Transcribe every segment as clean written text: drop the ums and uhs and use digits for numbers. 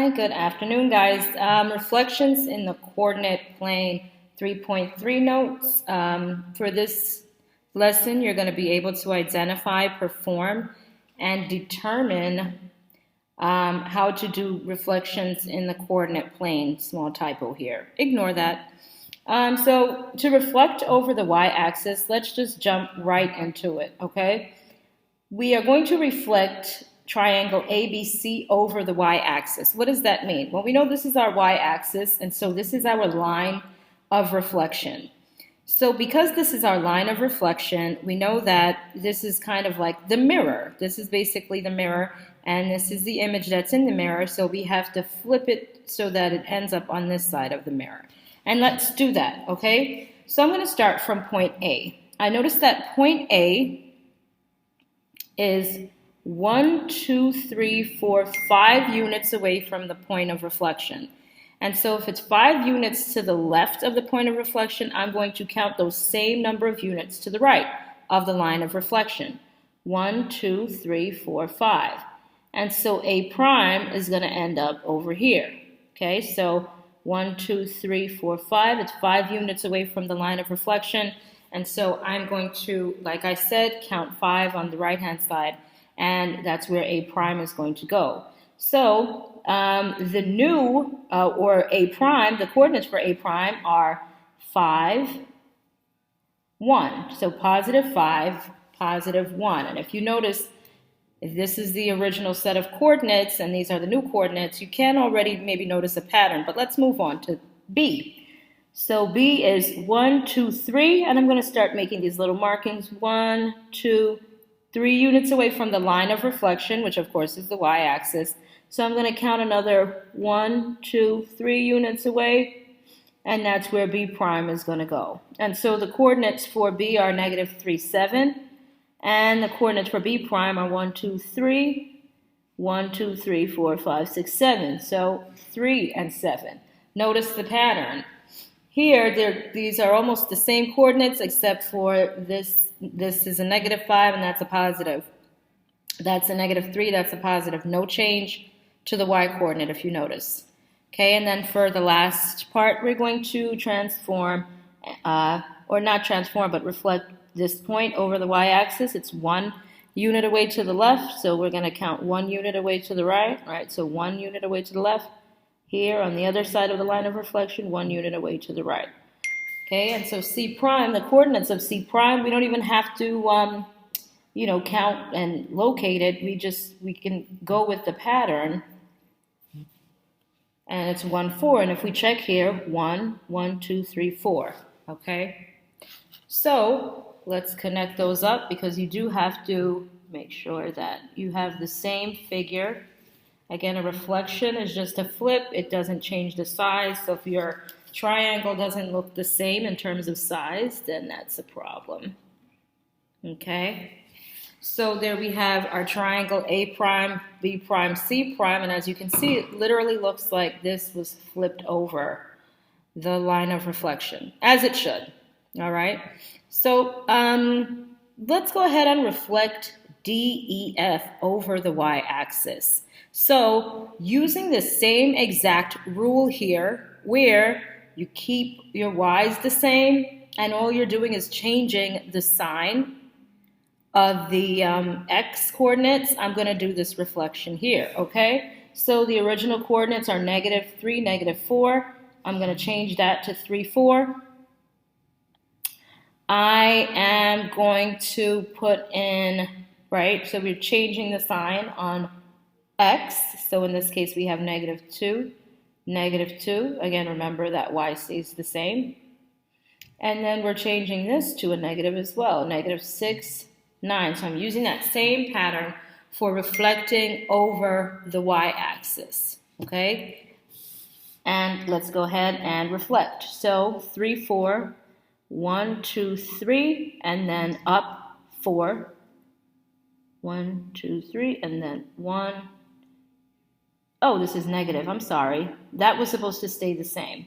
Hi, good afternoon, guys. Reflections in the coordinate plane 3.3 notes. For this lesson, you're going to be able to identify, perform, and determine how to do reflections in the coordinate plane. Small typo here. Ignore that. So to reflect over the y-axis, let's just jump right into it, okay? We are going to reflect triangle ABC over the y-axis. What does that mean? Well, we know this is our y-axis, and so this is our line of reflection. So because this is our line of reflection, we know that this is kind of like the mirror. This is basically the mirror, and this is the image that's in the mirror, so we have to flip it so that it ends up on this side of the mirror. And let's do that, okay? So I'm going to start from point A. I notice that point A is 1, 2, 3, 4, 5 units away from the point of reflection. And so if it's 5 units to the left of the point of reflection, I'm going to count those same number of units to the right of the line of reflection. 1, 2, 3, 4, 5. And so A prime is going to end up over here. Okay, so 1, 2, 3, 4, 5. It's 5 units away from the line of reflection. And so I'm going to, like I said, count 5 on the right-hand side, and that's where A prime is going to go. So the new, or A prime, the coordinates for A prime are 5, 1. So positive 5, positive 1. And if you notice, if this is the original set of coordinates and these are the new coordinates, you can already maybe notice a pattern, but let's move on to B. So B is 1, 2, 3, and I'm going to start making these little markings. 1, 2, 3 units away from the line of reflection, which of course is the y-axis. So I'm going to count another 1, 2, 3 units away, and that's where B prime is going to go. And so the coordinates for B are negative 3, 7, and the coordinates for B prime are 1, 2, 3, 1, 2, 3, 4, 5, 6, 7. So 3 and 7. Notice the pattern. Here, these are almost the same coordinates except for this is a negative 5 and that's a positive. That's a negative 3, that's a positive. No change to the y-coordinate if you notice. Okay, and then for the last part, we're going to transform, or not transform, but reflect this point over the y-axis. It's 1 unit away to the left, so we're going to count 1 unit away to the right. All right, so 1 unit away to the left. Here on the other side of the line of reflection, 1 unit away to the right. Okay, and so C prime, the coordinates of C prime, we don't even have to, count and locate it. We can go with the pattern, and it's 1, 4. And if we check here, 1, 1, 2, 3, 4. Okay, so let's connect those up because you do have to make sure that you have the same figure. Again, a reflection is just a flip. It doesn't change the size. So if your triangle doesn't look the same in terms of size, then that's a problem. Okay? So there we have our triangle A prime, B prime, C prime. And as you can see, it literally looks like this was flipped over the line of reflection, as it should. All right? So let's go ahead and reflect D, E, F over the y-axis. So using the same exact rule here where you keep your y's the same and all you're doing is changing the sign of the x coordinates, I'm going to do this reflection here, okay? So the original coordinates are negative 3, negative 4. I'm going to change that to 3, 4. I am going to put in, right, so we're changing the sign on x, so in this case we have negative 2, negative 2. Again, remember that y stays the same. And then we're changing this to a negative as well, negative 6, 9. So I'm using that same pattern for reflecting over the y-axis, okay? And let's go ahead and reflect. So 3, 4, 1, 2, 3, and then up 4. 1, 2, 3, and then 1. Oh, this is negative. I'm sorry. That was supposed to stay the same.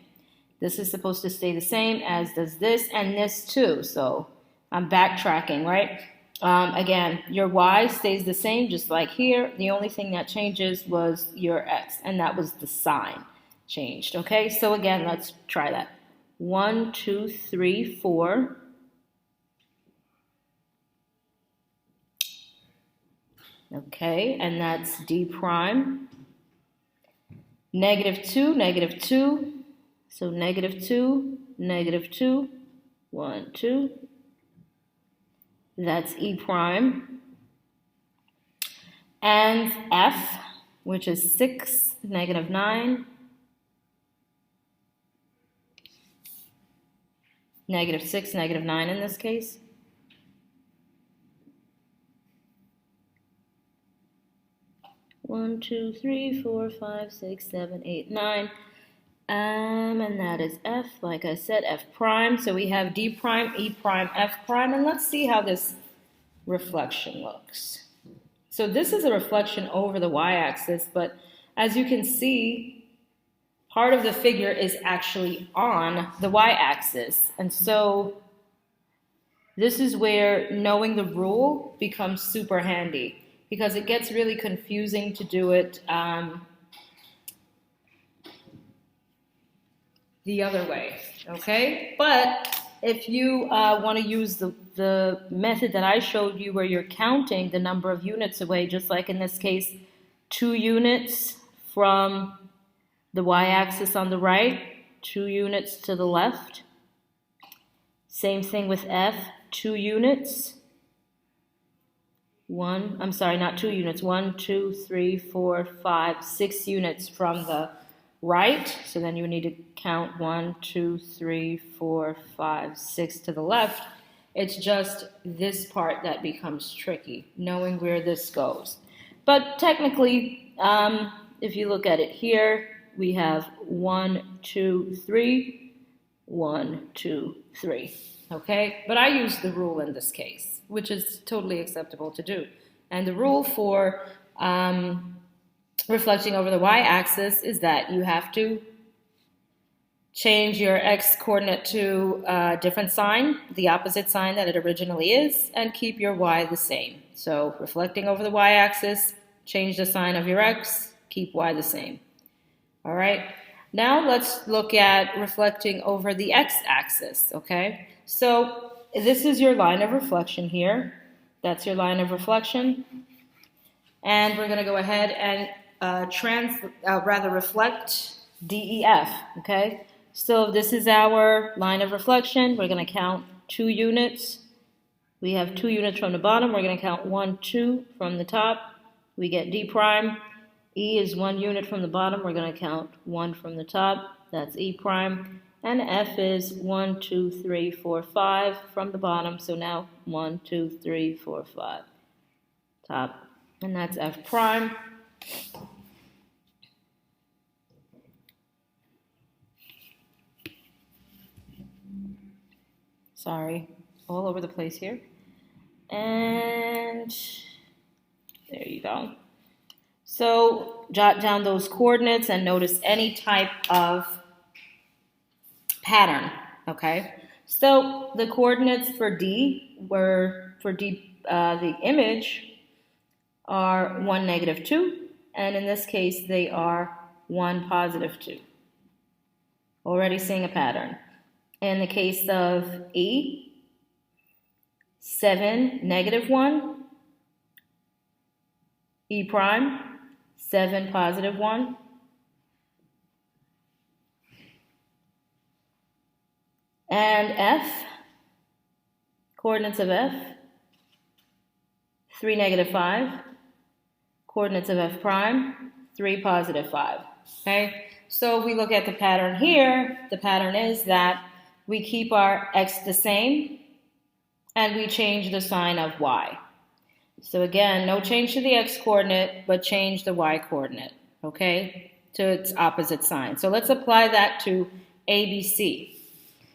This is supposed to stay the same as does this and this too. So I'm backtracking, right? Again, your y stays the same, just like here. The only thing that changes was your x, and that was the sign changed. Okay, so again, let's try that. 1, 2, 3, 4. Okay, and that's d prime. Negative 2, negative 2. So negative 2, negative 2. 1, 2. That's e prime. And f, which is 6, negative 9. Negative 6, negative 9 in this case. One, 2, 3, 4, 5, 6, 7, 8, 9. And that is f, like I said, f prime. So we have d prime, e prime, f prime. And let's see how this reflection looks. So this is a reflection over the y-axis, but as you can see, part of the figure is actually on the y-axis. And so this is where knowing the rule becomes super handy, because it gets really confusing to do it the other way, okay? But if you want to use the method that I showed you, where you're counting the number of units away, just like in this case, 2 units from the y-axis on the right, 2 units to the left. Same thing with f, 2 units. 1, 2, 3, 4, 5, 6 units from the right. So then you need to count 1, 2, 3, 4, 5, 6 to the left. It's just this part that becomes tricky, knowing where this goes. But technically, if you look at it here, we have 1, 2, 3, 1, 2, 3. Okay, but I use the rule in this case, which is totally acceptable to do. And the rule for reflecting over the y-axis is that you have to change your x-coordinate to a different sign, the opposite sign that it originally is, and keep your y the same. So reflecting over the y-axis, change the sign of your x, keep y the same. All right, now let's look at reflecting over the x-axis, okay? So this is your line of reflection here. That's your line of reflection. And we're going to go ahead and reflect DEF, okay? So this is our line of reflection. We're going to count 2 units. We have 2 units from the bottom. We're going to count 1, 2 from the top. We get D prime. E is 1 unit from the bottom. We're going to count 1 from the top. That's E prime. And F is 1, 2, 3, 4, 5 from the bottom. So now 1, 2, 3, 4, 5. Top. And that's F prime. Sorry, all over the place here. And there you go. So jot down those coordinates and notice any type of pattern, okay? So the coordinates for D the image are 1, negative 2, and in this case they are 1, positive 2. Already seeing a pattern. In the case of E, 7, negative 1, E prime, 7, positive 1, and F, coordinates of F, 3, negative 5, coordinates of F prime, 3, positive 5, okay? So we look at the pattern here. The pattern is that we keep our X the same, and we change the sign of Y. So again, no change to the X coordinate, but change the Y coordinate, okay, to its opposite sign. So let's apply that to ABC.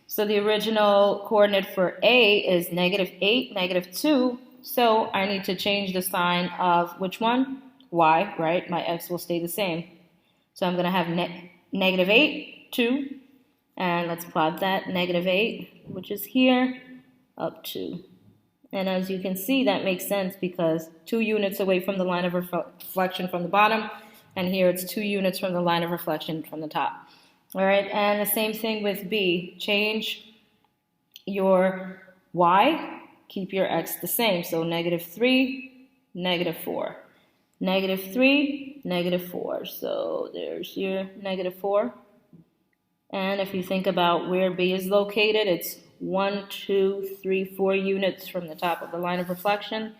So the original coordinate for A is negative 8, negative 2. So I need to change the sign of which one? Y, right? My X will stay the same. So I'm going to have negative 8, 2. And let's plot that, negative 8, which is here, up to And as you can see, that makes sense because 2 units away from the line of reflection from the bottom, and here it's 2 units from the line of reflection from the top. All right, and the same thing with B. Change your y, keep your x the same. So -3, -4. -3, -4. So there's your -4. And if you think about where B is located, it's 1, 2, 3, 4 units from the top of the line of reflection.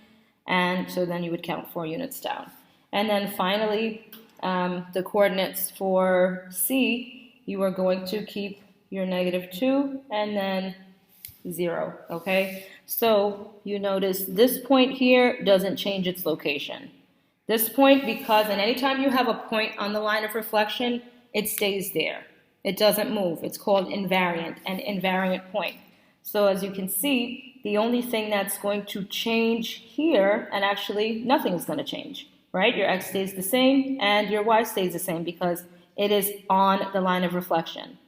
And so then you would count 4 units down. And then finally, the coordinates for C, you are going to keep your -2 and then 0, okay? So you notice this point here doesn't change its location. This point, because and anytime you have a point on the line of reflection, it stays there. It doesn't move. It's called invariant, an invariant point. So as you can see, the only thing that's going to change here, and actually nothing is going to change, right? Your x stays the same and your y stays the same because it is on the line of reflection.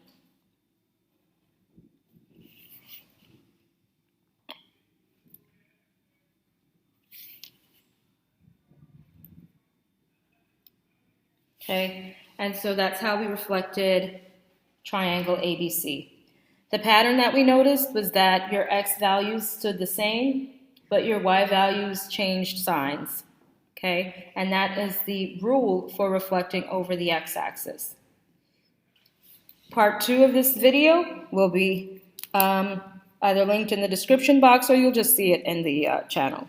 Okay, and so that's how we reflected triangle ABC. The pattern that we noticed was that your x values stood the same, but your y values changed signs. Okay, and that is the rule for reflecting over the x-axis. Part 2 of this video will be either linked in the description box or you'll just see it in the channel.